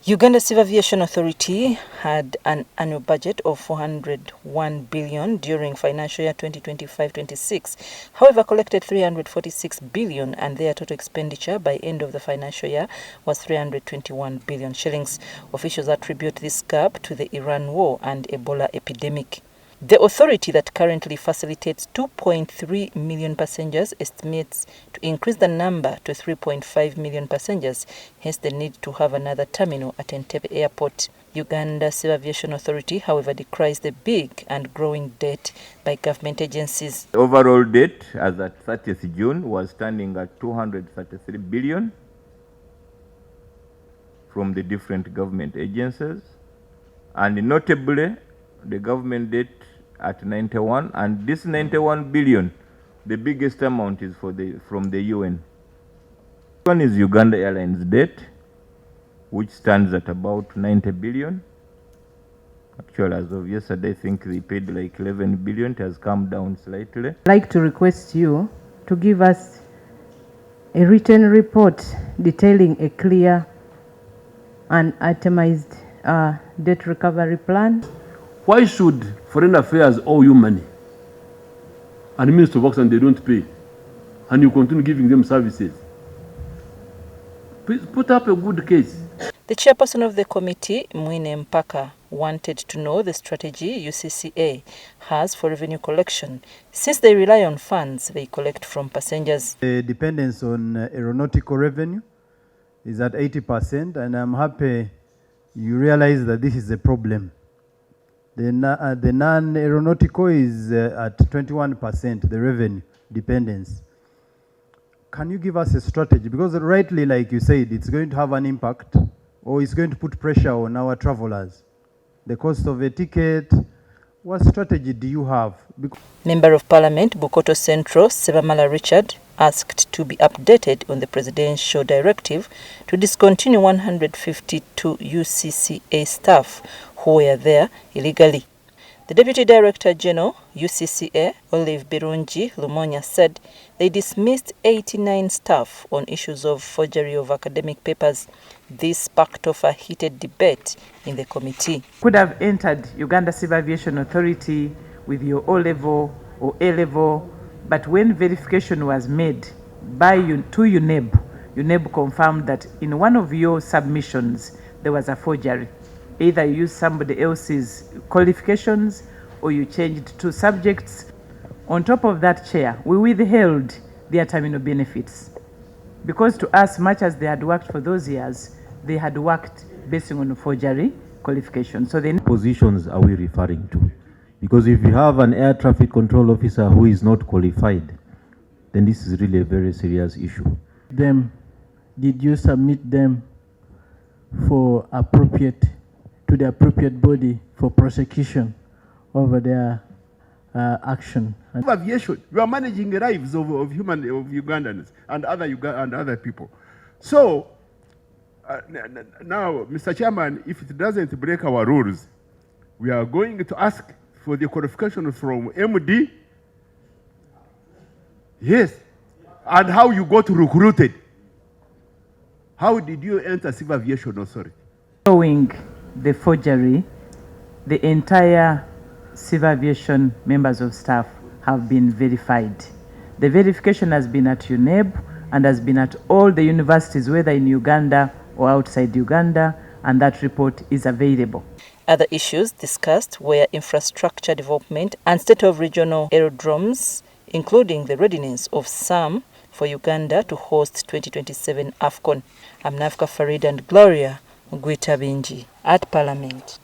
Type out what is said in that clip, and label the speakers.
Speaker 1: Uganda Civil Aviation Authority had an annual budget of 401 billion during financial year 2025-26. However, collected 346 billion and their total expenditure by end of the financial year was 321 billion shillings. Officials attribute this gap to the Iran war and Ebola epidemic. The authority that currently facilitates 2.3 million passengers estimates to increase the number to 3.5 million passengers, hence the need to have another terminal at Entebbe Airport. Uganda Civil Aviation Authority, however, decries the big and growing debt by government agencies.
Speaker 2: The overall debt as at 30th June was standing at 233 billion from the different government agencies, and notably the government debt at 91, and this 91 billion, the biggest amount is from the UN. One is Uganda Airlines debt, which stands at about 90 billion. Actually, as of yesterday, I think they paid like 11 billion. It has come down slightly.
Speaker 3: I'd like to request you to give us a written report detailing a clear and itemized debt recovery plan.
Speaker 4: Why should Foreign Affairs owe you money and Minister of Works and they don't pay, and you continue giving them services? Please put up a good case.
Speaker 1: The chairperson of the committee, Mwine Mpaka, wanted to know the strategy UCCA has for revenue collection, since they rely on funds they collect from passengers.
Speaker 5: The dependence on aeronautical revenue is at 80%, and I'm happy you realize that this is a problem. The non-aeronautical is at 21%, the revenue dependence. Can you give us a strategy? Because rightly, like you said, it's going to have an impact, or it's going to put pressure on our travelers. The cost of a ticket, what strategy do you have?
Speaker 1: Member of Parliament, Bukoto Central, Sebamala Richard, asked to be updated on the presidential directive to discontinue 152 UCCA staff who were there illegally. The Deputy Director General, UCCA, Olive Birungi, Lumonya, said they dismissed 89 staff on issues of forgery of academic papers. This sparked off a heated debate in the committee.
Speaker 6: Could have entered Uganda Civil Aviation Authority with your O-level or A-level, but when verification was made by to UNEB, UNEB confirmed that in one of your submissions there was a forgery. Either you used somebody else's qualifications or you changed two subjects. On top of that, Chair, we withheld their terminal benefits because to us, much as they had worked for those years, they had worked based on forgery qualifications. So then,
Speaker 7: positions are we referring to? Because if you have an air traffic control officer who is not qualified, then this is really a very serious issue.
Speaker 3: Did you submit them for to the appropriate body for prosecution over their action?
Speaker 4: Aviation, you are managing the lives of Ugandans and other people. So now, Mr. Chairman, if it doesn't break our rules, we are going to ask for the qualification from MD. Yes. And how you got recruited. How did you enter Civil Aviation Authority?
Speaker 6: Following the forgery, the entire Civil Aviation members of staff have been verified. The verification has been at UNEB and has been at all the universities, whether in Uganda or outside Uganda, and that report is available.
Speaker 1: Other issues discussed were infrastructure development and state of regional aerodromes, including the readiness of some for Uganda to host 2027 AFCON. I'm Nafka Farid and Gloria Binji at Parliament.